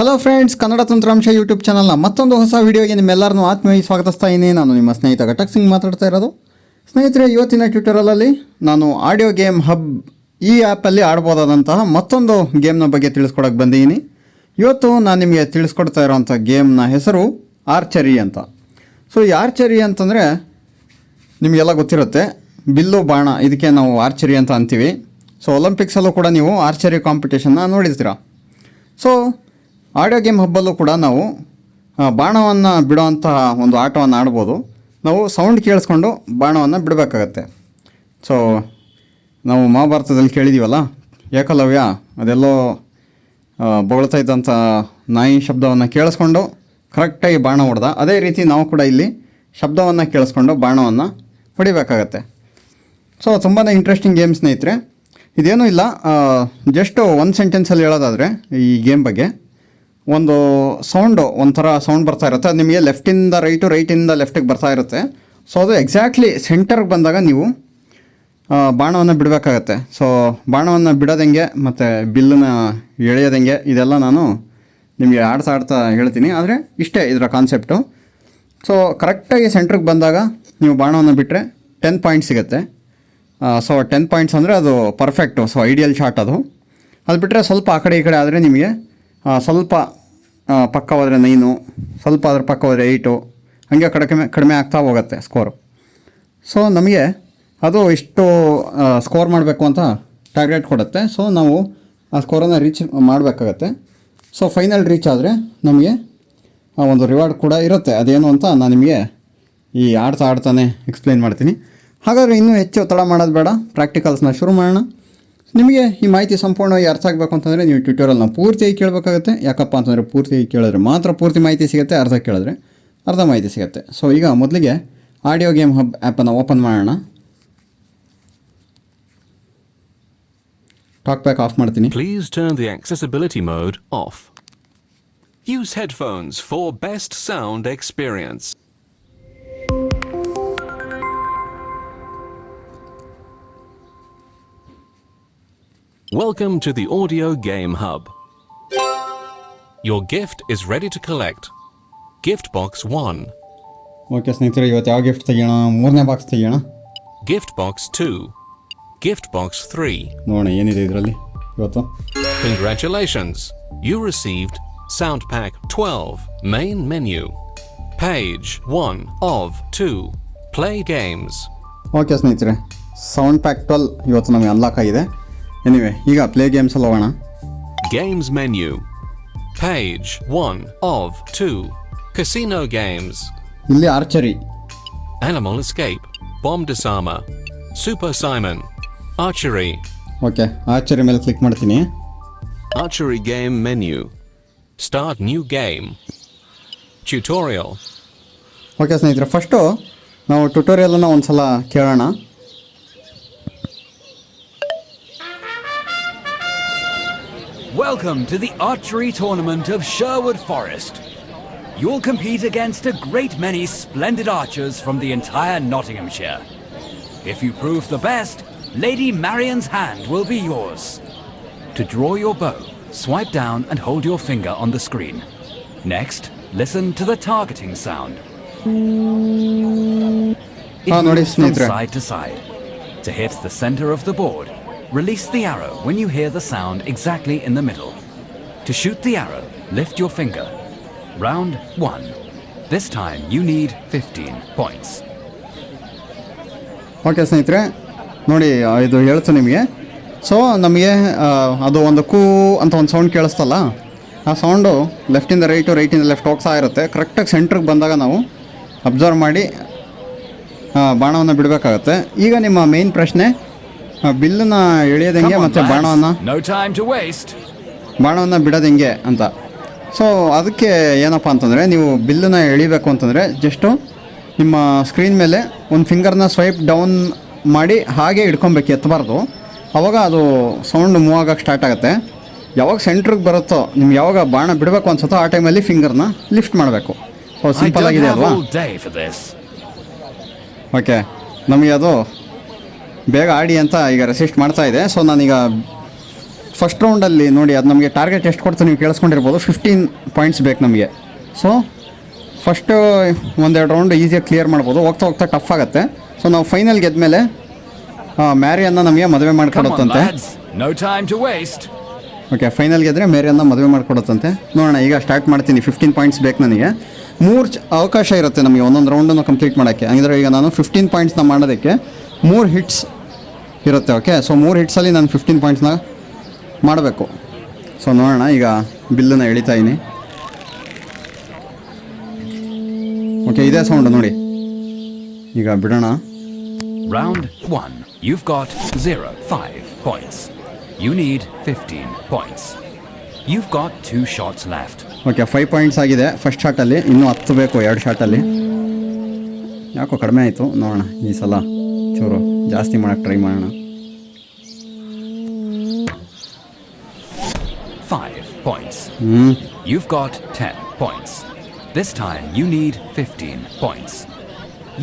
Hello friends, Kannada ತಂತ್ರಾಂಶ YouTube ಚಾನಲ್ನ ಮತ್ತೊಂದು ಹೊಸ ವೀಡಿಯೋಗೆ ನಿಮ್ಮೆಲ್ಲರನ್ನೂ ಆತ್ಮೀಯವಾಗಿ ಸ್ವಾಗತಿಸ್ತಾ ಇದ್ದೀನಿ. ನಾನು ನಿಮ್ಮ ಸ್ನೇಹಿತ ಘಟಕ್ ಸಿಂಗ್ ಮಾತಾಡ್ತಾ ಇರೋದು. ಸ್ನೇಹಿತರೆ, ಇವತ್ತಿನ ಟ್ಯೂಟೋರಿಯಲಲ್ಲಿ ನಾನು ಆಡಿಯೋ ಗೇಮ್ ಹಬ್ ಈ ಆ್ಯಪಲ್ಲಿ ಆಡ್ಬೋದಾದಂತಹ ಮತ್ತೊಂದು ಗೇಮ್ನ ಬಗ್ಗೆ ತಿಳಿಸ್ಕೊಡೋಕೆ ಬಂದಿದ್ದೀನಿ. ಇವತ್ತು ನಾನು ನಿಮಗೆ ತಿಳಿಸ್ಕೊಡ್ತಾ ಇರೋವಂಥ ಗೇಮ್ನ ಹೆಸರು ಆರ್ಚರಿ ಅಂತ. ಸೊ ಈ ಆರ್ಚರಿ ಅಂತಂದರೆ ನಿಮಗೆಲ್ಲ ಗೊತ್ತಿರುತ್ತೆ, ಬಿಲ್ಲು ಬಾಣ, ಇದಕ್ಕೆ ನಾವು ಆರ್ಚರಿ ಅಂತ ಅಂತೀವಿ. ಸೊ ಒಲಿಂಪಿಕ್ಸಲ್ಲೂ ಕೂಡ ನೀವು ಆರ್ಚರಿ ಕಾಂಪಿಟೇಷನ್ನ ನೋಡಿರ್ತೀರ. ಸೊ ಆಡಿಯೋ ಗೇಮ್ ಹಬ್ಬಲ್ಲೂ ಕೂಡ ನಾವು ಬಾಣವನ್ನು ಬಿಡೋವಂತಹ ಒಂದು ಆಟವನ್ನು ಆಡ್ಬೋದು. ನಾವು ಸೌಂಡ್ ಕೇಳಿಸ್ಕೊಂಡು ಬಾಣವನ್ನು ಬಿಡಬೇಕಾಗತ್ತೆ. ಸೊ ನಾವು ಮಹಾಭಾರತದಲ್ಲಿ ಕೇಳಿದ್ದೀವಲ್ಲ, ಏಕಲವ್ಯ ಅದೆಲ್ಲೋ ಬೊಗಳ್ತಾ ಇದ್ದಂಥ ನಾಯಿ ಶಬ್ದವನ್ನು ಕೇಳಿಸ್ಕೊಂಡು ಕರೆಕ್ಟಾಗಿ ಬಾಣ ಹೊಡೆದ. ಅದೇ ರೀತಿ ನಾವು ಕೂಡ ಇಲ್ಲಿ ಶಬ್ದವನ್ನು ಕೇಳಿಸ್ಕೊಂಡು ಬಾಣವನ್ನು ಹೊಡಿಬೇಕಾಗತ್ತೆ. ಸೊ ತುಂಬಾ ಇಂಟ್ರೆಸ್ಟಿಂಗ್ ಗೇಮ್ ಸ್ನೇಹಿತರೆ. ಇದೇನೂ ಇಲ್ಲ, ಜಸ್ಟ್ ಒಂದು ಸೆಂಟೆನ್ಸಲ್ಲಿ ಹೇಳೋದಾದರೆ ಈ ಗೇಮ್ ಬಗ್ಗೆ ಒಂದು ಸೌಂಡು, ಒಂಥರ ಸೌಂಡ್ ಬರ್ತಾ ಇರುತ್ತೆ. ಅದು ನಿಮಗೆ ಲೆಫ್ಟಿಂದ ರೈಟು, ರೈಟಿಂದ ಲೆಫ್ಟಿಗೆ ಬರ್ತಾ ಇರುತ್ತೆ. ಸೊ ಅದು ಎಕ್ಸಾಕ್ಟ್ಲಿ ಸೆಂಟರ್ಗೆ ಬಂದಾಗ ನೀವು ಬಾಣವನ್ನು ಬಿಡಬೇಕಾಗತ್ತೆ. ಸೊ ಬಾಣವನ್ನು ಬಿಡೋದಂಗೆ ಮತ್ತು ಬಿಲ್ಲನ್ನ ಎಳೆಯೋದಂಗೆ ಇದೆಲ್ಲ ನಾನು ನಿಮಗೆ ಆಡ್ತಾ ಹೇಳ್ತೀನಿ. ಆದರೆ ಇಷ್ಟೇ ಇದರ ಕಾನ್ಸೆಪ್ಟು. ಸೊ ಕರೆಕ್ಟಾಗಿ ಸೆಂಟ್ರಿಗೆ ಬಂದಾಗ ನೀವು ಬಾಣವನ್ನು ಬಿಟ್ಟರೆ 10 ಪಾಯಿಂಟ್ಸ್ ಸಿಗುತ್ತೆ. ಸೊ 10 ಪಾಯಿಂಟ್ಸ್ ಅಂದರೆ ಅದು ಪರ್ಫೆಕ್ಟು. ಸೊ ಐಡಿಯಲ್ ಶಾಟ್ ಅದು. ಅದು ಬಿಟ್ಟರೆ ಸ್ವಲ್ಪ ಆ ಕಡೆ ಈ ಕಡೆ ಆದರೆ ನಿಮಗೆ ಸ್ವಲ್ಪ ಪಕ್ಕ ಹೋದರೆ 9, ಸ್ವಲ್ಪ ಅದ್ರ ಪಕ್ಕ ಹೋದರೆ 8, ಹಾಗೆ ಕಡಿಮೆ ಆಗ್ತಾ ಹೋಗುತ್ತೆ ಸ್ಕೋರು. ಸೊ ನಮಗೆ ಅದು ಇಷ್ಟು ಸ್ಕೋರ್ ಮಾಡಬೇಕು ಅಂತ ಟಾರ್ಗೆಟ್ ಕೊಡುತ್ತೆ. ಸೊ ನಾವು ಆ ಸ್ಕೋರನ್ನು ರೀಚ್ ಮಾಡಬೇಕಾಗತ್ತೆ. ಸೊ ಫೈನಲ್ ರೀಚ್ ಆದರೆ ನಮಗೆ ಒಂದು ರಿವಾರ್ಡ್ ಕೂಡ ಇರುತ್ತೆ. ಅದೇನು ಅಂತ ನಾನು ನಿಮಗೆ ಈ ಆಡ್ತಾನೆ ಎಕ್ಸ್ಪ್ಲೈನ್ ಮಾಡ್ತೀನಿ. ಹಾಗಾದರೆ ಇನ್ನೂ ಹೆಚ್ಚು ತಡ ಮಾಡೋದು ಬೇಡ, ಪ್ರಾಕ್ಟಿಕಲ್ಸ್ನ ಶುರು ಮಾಡೋಣ. ನಿಮಗೆ ಈ ಮಾಹಿತಿ ಸಂಪೂರ್ಣವಾಗಿ ಅರ್ಥ ಆಗಬೇಕು ಅಂತಂದರೆ ನೀವು ಟ್ಯೂಟೋರಿಯಲ್ನ ಪೂರ್ತಿಯಾಗಿ ಕೇಳಬೇಕಾಗುತ್ತೆ. ಯಾಕಪ್ಪ ಅಂತಂದರೆ ಪೂರ್ತಿಯಾಗಿ ಕೇಳಿದ್ರೆ ಮಾತ್ರ ಪೂರ್ತಿ ಮಾಹಿತಿ ಸಿಗುತ್ತೆ, ಅರ್ಧ ಕೇಳಿದ್ರೆ ಅರ್ಧ ಮಾಹಿತಿ ಸಿಗುತ್ತೆ. ಸೊ ಈಗ ಮೊದಲಿಗೆ ಆಡಿಯೋ ಗೇಮ್ ಹಬ್ ಆ್ಯಪನ್ನು ಓಪನ್ ಮಾಡೋಣ. ಟಾಕ್ ಬ್ಯಾಕ್ ಆಫ್ ಮಾಡ್ತೀನಿ. Please turn the accessibility mode off. Use headphones for best sound experience. Welcome to the Audio Game Hub. Your gift is ready to collect. Gift box 1. Okay ಸ್ನೇಹಿತರೆ, ಇವತ್ತು ಯಾವ gift ತೆಗಿಯೋಣ? 3ನೇ box ತೆಗಿಯೋಣ. Gift box 2. Gift box 3. ನೋಡೋಣ ಏನಿದೆ ಇದರಲ್ಲಿ ಇವತ್ತು. Congratulations! You received Sound Pack 12 Main Menu. Page 1 of 2. Play games. Okay ಸ್ನೇಹಿತರೆ, sound pack 12 ಇವತ್ತು ನಮಗೆ ಅನ್ಲಾಕ್ ಆಗಿದೆ. ಎನಿವೆ, ಈಗ ಪ್ಲೇ ಗೇಮ್ಸಲ್ಲಿ ಹೋಗೋಣ. Games menu. Page 1 of 2. Casino games. ಇಲ್ಲಿ archery, Animal escape. Bomb disarmer. Super Simon. Archery. Okay archery ಮೇಲೆ click ಮಾಡ್ತೀನಿ. Archery game menu. Start new game. Tutorial. Okay ಸ್ನೇಹಿತರೆ, ಫಸ್ಟು ನಾವು ಟ್ಯುಟೋರಿಯಲನ್ನು ಒಂದು ಸಲ ಕೇಳೋಣ. Welcome to the archery tournament of Sherwood Forest. You'll compete against a great many splendid archers from the entire Nottinghamshire. If you prove the best, Lady Marion's hand will be yours. To draw your bow, swipe down and hold your finger on the screen. Next, listen to the targeting sound. It moves from side to side. To hit the center of the board, release the arrow when you hear the sound exactly in the middle. To shoot the arrow, lift your finger. Round 1. This time you need 15 points. Okay ಸ್ನೇಹಿತರೆ, ನೋಡಿ ಇದು ಹೇಳ್ತು ನಿಮಗೆ. So ನಮಗೆ ಅದು ಒಂದು ಕೂ ಅಂತ ಒಂದು ಸೌಂಡ್ ಕೇಳಿಸ್ತಲ್ಲ, ಆ ಸೌಂಡು ಲೆಫ್ಟಿಂದ ರೈಟು, ರೈಟಿಂದ ಲೆಫ್ಟ್ ಹೋಗ್ತಾ ಇರುತ್ತೆ. ಕರೆಕ್ಟಾಗಿ ಸೆಂಟ್ರಿಗೆ ಬಂದಾಗ ನಾವು ಅಬ್ಸರ್ವ್ ಮಾಡಿ ಬಾಣವನ್ನು ಬಿಡಬೇಕಾಗತ್ತೆ. ಈಗ ನಿಮ್ಮ ಮೇನ್ ಪ್ರಶ್ನೆ, ಬಿಲ್ಲನ್ನು ಎಳೆಯೋದಂಗೆ ಮತ್ತು ಬಾಣವನ್ನು ಬಿಡೋದಂಗೆ ಅಂತ. ಸೊ ಅದಕ್ಕೆ ಏನಪ್ಪ ಅಂತಂದರೆ, ನೀವು ಬಿಲ್ಲನ್ನು ಎಳಿಬೇಕು ಅಂತಂದರೆ ಜಸ್ಟು ನಿಮ್ಮ ಸ್ಕ್ರೀನ್ ಮೇಲೆ ಒಂದು ಫಿಂಗರ್ನ ಸ್ವೈಪ್ ಡೌನ್ ಮಾಡಿ ಹಾಗೆ ಹಿಡ್ಕೊಬೇಕು, ಎತ್ತಬಾರ್ದು. ಆವಾಗ ಅದು ಸೌಂಡ್ ಮೂವ್ ಆಗೋಕ್ಕೆ ಸ್ಟಾರ್ಟ್ ಆಗುತ್ತೆ. ಯಾವಾಗ ಸೆಂಟ್ರಿಗೆ ಬರುತ್ತೋ, ನಿಮ್ಗೆ ಯಾವಾಗ ಬಾಣ ಬಿಡಬೇಕು ಅನ್ಸುತ್ತೋ ಆ ಟೈಮಲ್ಲಿ ಫಿಂಗರ್ನ ಲಿಫ್ಟ್ ಮಾಡಬೇಕು. ಸೊ ಸಿಂಪಲ್ ಆಗಿದೆ ಅಲ್ವಾ? ಓಕೆ, ನಮಗೆ ಅದು ಬೇಗ ಆಡಿ ಅಂತ ಈಗ ರೆಸಿಸ್ಟ್ ಮಾಡ್ತಾ ಇದೆ. ಸೊ ನಾನೀಗ ಫಸ್ಟ್ ರೌಂಡಲ್ಲಿ ನೋಡಿ ಅದು ನಮಗೆ ಟಾರ್ಗೆಟ್ ಎಷ್ಟು ಕೊಡ್ತು ನೀವು ಕೇಳಿಸ್ಕೊಂಡಿರ್ಬೋದು, 15 ಪಾಯಿಂಟ್ಸ್ ಬೇಕು ನಮಗೆ. ಸೊ ಫಸ್ಟು ಒಂದೆರಡು ರೌಂಡ್ ಈಸಿಯಾಗಿ ಕ್ಲಿಯರ್ ಮಾಡ್ಬೋದು, ಹೋಗ್ತಾ ಹೋಗ್ತಾ ಟಫ್ ಆಗುತ್ತೆ. ಸೊ ನಾವು ಫೈನಲ್ ಗೆದ್ಮೇಲೆ ಮ್ಯಾರಿಯನ್ನು ನಮಗೆ ಮದುವೆ Come on, ಮಾಡಿಕೊಡುತ್ತಂತೆ. lads. No time to waste. Okay, final ಗೆದ್ದರೆ ಮೇರಿಯನ್ನು ಮದುವೆ ಮಾಡಿಕೊಡುತ್ತಂತೆ. ನೋಡೋಣ, ಈಗ ಸ್ಟಾರ್ಟ್ ಮಾಡ್ತೀನಿ. 15 ಪಾಯಿಂಟ್ಸ್ ಬೇಕು ನನಗೆ. 3 ಅವಕಾಶ ಇರುತ್ತೆ ನಮಗೆ ಒಂದೊಂದು ರೌಂಡನ್ನು ಕಂಪ್ಲೀಟ್ ಮಾಡೋಕ್ಕೆ. ಹಂಗಿದ್ರೆ ಈಗ ನಾನು 15 ಪಾಯಿಂಟ್ಸ್ನ ಮಾಡೋದಕ್ಕೆ 3 ಹಿಟ್ಸ್ ಇರುತ್ತೆ. ಓಕೆ, ಸೊ 3 ಹಿಟ್ಸಲ್ಲಿ ನಾನು 15 ಪಾಯಿಂಟ್ಸ್ನ ಮಾಡಬೇಕು. ಸೊ ನೋಡೋಣ, ಈಗ ಬಿಲ್ಲನ್ನು ಎಳಿತಾ ಇದ್ದೀನಿ. ಓಕೆ, ಇದೇ ಸೌಂಡು ನೋಡಿ. ಈಗ ಬಿಡೋಣ. Round 1. You've got 5 points. You need 15 points. You've got 2 shots left. Okay, 5 points ಆಗಿದೆ ಫಸ್ಟ್ ಶಾಟಲ್ಲಿ. ಇನ್ನೂ 10 ಬೇಕು 2 ಶಾಟಲ್ಲಿ. ಯಾಕೋ ಕಡಿಮೆ ಆಯಿತು. ನೋಡೋಣ, ಈ ಸಲ ಚೂರು ಜಾಸ್ತಿ ಮಾಡೋಕ್ಕೆ ಟ್ರೈ ಮಾಡೋಣ. 5 points. You've got 10 points. This time you need 15 points.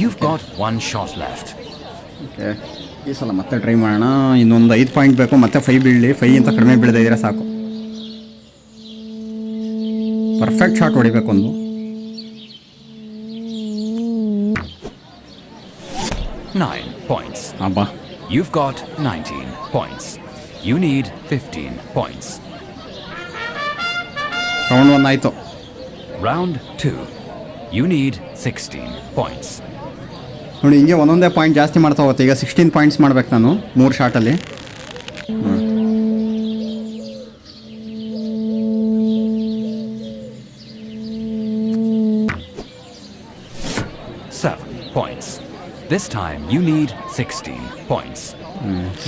You've got 1 shot left. Okay, ಈ ಸಲ ಮತ್ತೆ ಟ್ರೈ ಮಾಡೋಣ. ಇನ್ನೊಂದು 5 ಪಾಯಿಂಟ್ ಬೇಕು, ಮತ್ತೆ 5 ಬೀಳಲಿ. 5 ಇಂತ ಕಡಿಮೆ ಬೀಳದೇ ಇದ್ರೆ ಸಾಕು. ಪರ್ಫೆಕ್ಟ್ ಶಾಟ್ ಹೊಡಿಬೇಕು ಒಂದು. 9 points. ಅಬ್ಬಾ, You've got 19 points. You need 15 points. Round 1 ಆಯಿತು. Round 2. You need 16 points. ನೋಡಿ, ಹಿಂಗೆ ಒಂದೊಂದೇ ಪಾಯಿಂಟ್ ಜಾಸ್ತಿ ಮಾಡ್ತಾ ಹೋಗುತ್ತೆ. ಈಗ 16 ಪಾಯಿಂಟ್ಸ್ ಮಾಡ್ಬೇಕು ನಾನು 3 ಶಾಟಲ್ಲಿ. 7 points. This time you need 16 points.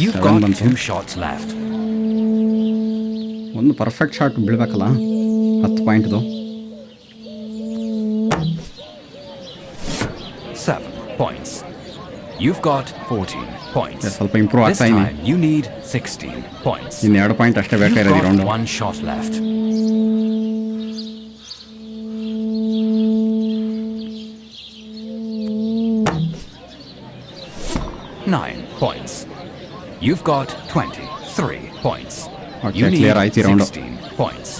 You've 7 got ಬಂತು. 2 shots left. ಒಂದು ಪರ್ಫೆಕ್ಟ್ ಶಾಟ್ ಬೀಳ್ಬೇಕಲ್ಲ, 10 ಪಾಯಿಂಟ್ದು. 7 points. You've got 14 points. ಸ್ವಲ್ಪ ಇಂಪ್ರೂವ್ This ಆಗ್ತಾ ಇದೀನಿ. time you need 16 points. ಇನ್ನು 2 ಪಾಯಿಂಟ್ ಅಷ್ಟೇ You've ಬೇಕಾಗಿರೋದು ಈ got round. 1 shot left. Nine points. You've got 23 points. Okay, You need clear ಆಯ್ತು ಈ round. 16 points.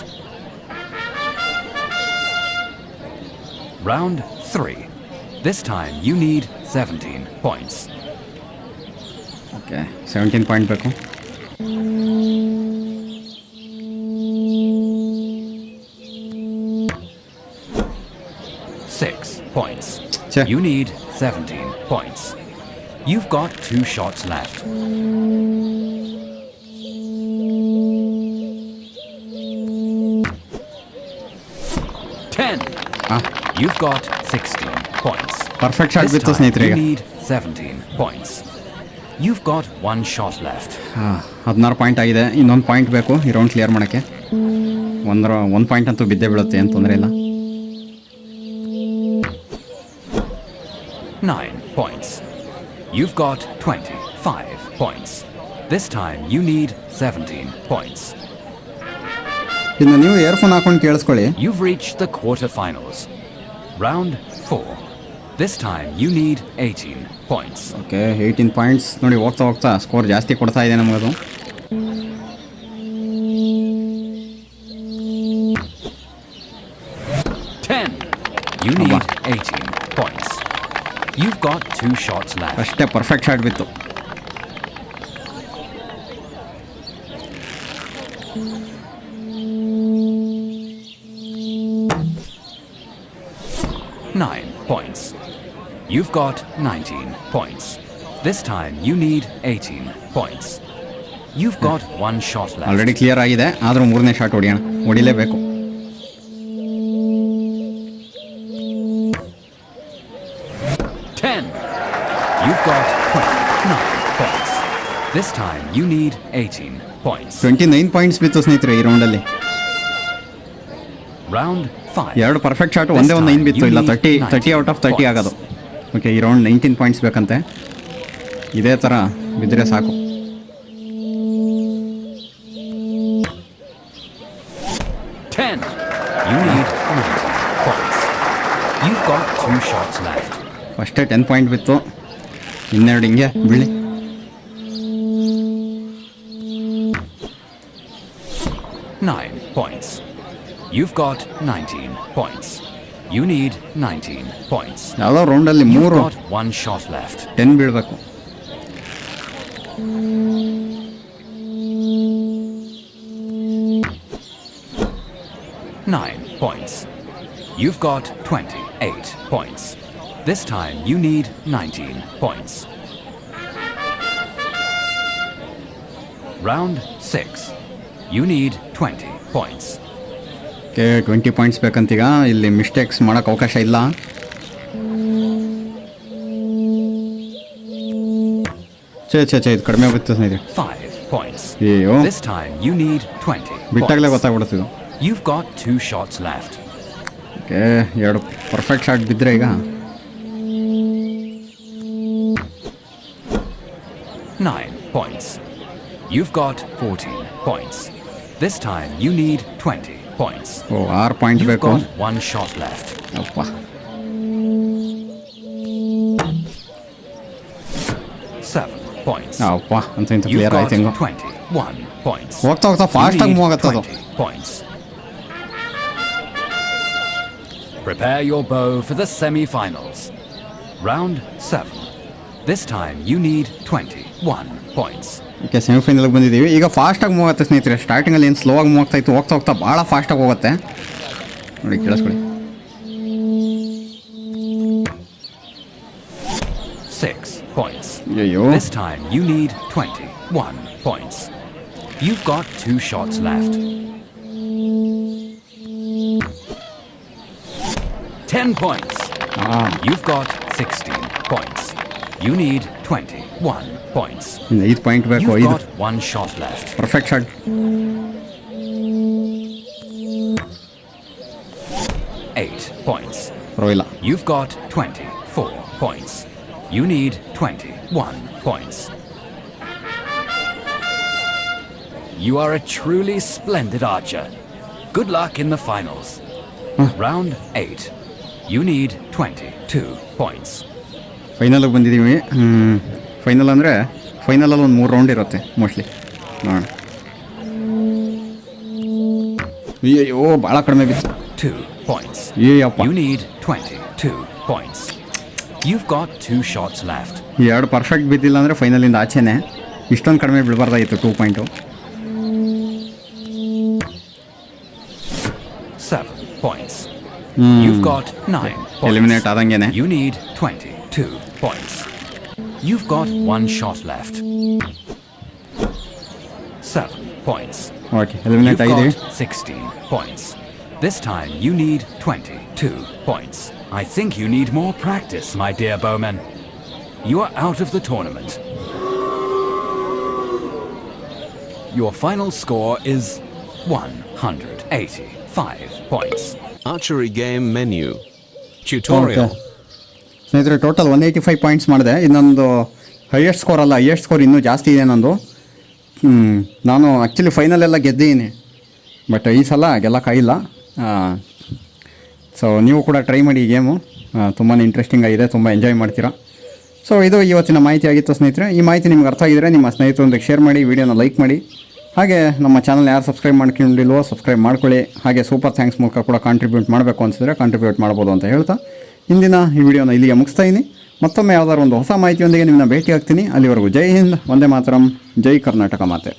Round 3. This time you need 17 points. Okay, 17 point ಬೇಕು. Six points. ಛೆ. You need 17 points. You've got 2 shots left. You've got 16 points. Perfect shot This ಬಿತ್ತು time ಸ್ನೇಹಿತರೆ. you ಈಗ need 17 points. You've got 1 shot left. 16 point ಆಗಿದೆ. ಇನ್ನೊಂದು point ಬೇಕು ಈ round clear ಮಾಡೋಕ್ಕೆ. ಒಂದು ಪಾಯಿಂಟ್ ಅಂತೂ ಬಿದ್ದೇ ಬೀಳುತ್ತೆ, ಏನು ತೊಂದರೆ ಇಲ್ಲ. 9 points. You've got 25 points. This time you need 17 points. ಇನ್ನು ನೀವು ಇಯರ್ಫೋನ್ ಹಾಕೊಂಡು ಕೇಳಿಸ್ಕೊಳ್ಳಿ. You've reached the quarterfinals. Round 4. This time you need 18 points. Okay, 18 points. ನೋಡಿ, ಹೋಗ್ತಾ ಹೋಗ್ತಾ ಸ್ಕೋರ್ ಜಾಸ್ತಿ ಕೊಡ್ತಾ ಇದೆ ನಮಗದು. You need 18 points. You've got 2 shots left. ಅಷ್ಟೇ, ಪರ್ಫೆಕ್ಟ್ ಶಾಟ್ ಬಿತ್ತು. Nine points. You've got 19 points. This time you need 18 points. You've got 1 shot left. Already clear ಆಗಿದೆ, ಆದರೂ 3ನೇ shot ಹೊಡಿಲೇಬೇಕು. 10. You've got 29 points. This time you need 18 points. 29 points ಬಿತ್ತು ಸ್ನೇಹಿತರೆ ಈ ರೌಂಡಲ್ಲಿ. Round 5. 2 perfect shot, ಒಂದೇ ಒಂದು 9 ಬಿತ್ತು. ಇಲ್ಲ, 30 ಔಟ್ ಆಫ್ 30 ಆಗೋದು. ಓಕೆ, ಈ ರೌಂಡ್ 19 ಪಾಯಿಂಟ್ಸ್ ಬೇಕಂತೆ. ಇದೇ ಥರ ಬಿದ್ದರೆ ಸಾಕು. 10. You need 19 points. You've got 2 shots left. ಫಸ್ಟೇ 10 ಪಾಯಿಂಟ್ ಬಿತ್ತು, ಇನ್ನೆರಡು ಹಿಂಗೆ ಬೀಳಿ. 9 points. You've got 19 points. You need 19 points. ಯಾವುದೋ ರೌಂಡಲ್ಲಿ You've 3 got one shot left. 10 ಬೀಳಬೇಕು. Nine points. You've got 28 points. This time you need 19 points. Round 6. You need 20 points. Okay 20 points ಬೇಕಂತೀಗ. ಇಲ್ಲಿ mistakes ಮಾಡೋಕ್ಕೆ ಅವಕಾಶ ಇಲ್ಲ. ಛೇ ಇದು ಕಡಿಮೆ ಆಗುತ್ತೆ ಸ್ನೇಹಿತರೆ. 5 points. ಅಯ್ಯೋ, This time you need 20 ಬಿಟ್ಟಾಗಲೇ points. ಗೊತ್ತಾಗ್ಬಿಡುತ್ತೆ ಇದು. You've got 2 shots left. Okay 2 perfect shot ಬಿದ್ದರೆ ಈಗ 9 points. You've got 14 points. This time you need 20 points. 6 point You've ಬೇಕು. got one shot left. ಅಪ್ಪ 7 points. ಅಪ್ಪ ಅಂತ ಇಂಥ You've ಪ್ಲೇಯರ್ got ಆಯ್ತು ಹೆಂಗೋ. 21 points. ಹೋಗ್ತಾ ಹೋಗ್ತಾ You ಫಾಸ್ಟಾಗಿ need ಮೂವ್ ಆಗುತ್ತೆ ಅದು. 20 points. Prepare your bow for the semi-finals. Round 7. This time you need 21 points. Okay ಸೆಮಿಫೈನಲ್ಗೆ ಬಂದಿದ್ದೀವಿ. ಈಗ ಫಾಸ್ಟಾಗಿ ಮೂವ್ ಆಗುತ್ತೆ ಸ್ನೇಹಿತರೆ. ಸ್ಟಾರ್ಟಿಂಗಲ್ಲಿ ಏನು ಸ್ಲೋ ಆಗಿ ಮೂವ್ ಆಗ್ತಾ ಇತ್ತು, ಹೋಗ್ತಾ ಹೋಗ್ತಾ ಭಾಳ ಫಾಸ್ಟಾಗಿ ಹೋಗುತ್ತೆ. ನೋಡಿ ಕೇಳಿಸ್ಕೊಳ್ಳಿ. 6 points. ಅಯ್ಯೋ, This time you need 21 points. You've got 2 shots left. 10 points. You've got 16 points. You need 21 points. ಇನ್ನು 5 ಪಾಯಿಂಟ್ ಬೇಕು. You've 5 got one shot left. Perfect shot. 8 points. ಪರವಾಗಿಲ್ಲ. You've got 24 points. You need 21 points. You are a truly splendid archer. Good luck in the finals. Round 8. You need 22 points. ಫೈನಲ್ಗೆ ಬಂದಿದ್ದೀವಿ. Final ಅಂದರೆ ಫೈನಲಲ್ಲಿ ಒಂದು 3 round ಇರುತ್ತೆ mostly. ನೋಡೋಣ. ಅಯ್ಯೋ ಭಾಳ ಕಡಿಮೆ ಬಿತ್ತು. 2 points. Ayyappa, You need 22 points. You've got 2 shots left. 2 perfect ಬಿದ್ದಿಲ್ಲ ಅಂದರೆ ಫೈನಲಿಂದ ಆಚೆನೆ. ಇಷ್ಟೊಂದು ಕಡಿಮೆ ಬೀಳಬಾರ್ದಾಗಿತ್ತು 2 point. 7 points. You've got 9 points. Eliminate ಆದಂಗೆನೆ. You need 22 points. You've got 1 shot left. 7 points. Okay eliminate You've ಆಗಿದ್ದೀವಿ. got 16 points. This time you need 22 points. I think you need more practice, my dear bowman. You are out of the tournament. Your final score is 185 points. Archery game menu. Tutorial. Okay ಸ್ನೇಹಿತರೆ, total 185 points ಮಾಡಿದೆ. ಇನ್ನೊಂದು highest score ಅಲ್ಲ, highest score ಇನ್ನೂ ಜಾಸ್ತಿ ಇದೆ ನಂದು. ನಾನು actually ಫೈನಲೆಲ್ಲ ಗೆದ್ದಿದ್ದೀನಿ, but ಈ ಸಲ ಗೆಲ್ಲಕ್ಕಾಗಿಲ್ಲ. ಸೊ ನೀವು ಕೂಡ ಟ್ರೈ ಮಾಡಿ ಈ ಗೇಮು. ತುಂಬಾ ಇಂಟ್ರೆಸ್ಟಿಂಗ್ ಆಗಿದೆ, ತುಂಬ ಎಂಜಾಯ್ ಮಾಡ್ತೀರಾ. ಸೊ ಇದು ಇವತ್ತಿನ ಮಾಹಿತಿ ಆಗಿತ್ತು ಸ್ನೇಹಿತರೆ. ಈ ಮಾಹಿತಿ ನಿಮ್ಗೆ ಅರ್ಥ ಆಗಿದ್ರೆ ನಿಮ್ಮ ಸ್ನೇಹಿತರೊಂದಿಗೆ ಶೇರ್ ಮಾಡಿ, ವಿಡಿಯೋನ ಲೈಕ್ ಮಾಡಿ. ಹಾಗೆ ನಮ್ಮ ಚಾನಲ್ ಯಾರು ಸಬ್ಸ್ಕ್ರೈಬ್ ಮಾಡ್ಕೊಂಡಿಲ್ವೋ ಸಬ್ಸ್ಕ್ರೈಬ್ ಮಾಡ್ಕೊಳ್ಳಿ. ಹಾಗೆ ಸೂಪರ್ ಥ್ಯಾಂಕ್ಸ್ ಮೂಲಕ ಕೂಡ ಕಾಂಟ್ರಿಬ್ಯೂಟ್ ಮಾಡಬೇಕು ಅನಿಸಿದ್ರೆ ಕಾಂಟ್ರಿಬ್ಯೂಟ್ ಮಾಡ್ಬೋದು ಅಂತ ಹೇಳ್ತಾ ಇಂದಿನ ಈ ವಿಡಿಯೋನ ಇಲ್ಲಿಗೆ ಮುಗಿಸ್ತಾ ಇದ್ದೀನಿ. ಮತ್ತೊಮ್ಮೆ ಯಾವುದಾದ್ರು ಒಂದು ಹೊಸ ಮಾಹಿತಿಯೊಂದಿಗೆ ನಿಮ್ಮನ್ನ ಭೇಟಿ ಆಗ್ತೀನಿ. ಅಲ್ಲಿವರೆಗೂ ಜೈ ಹಿಂದ್, ವಂದೇ ಮಾತರಂ, ಜೈ ಕರ್ನಾಟಕ ಮಾತೆ.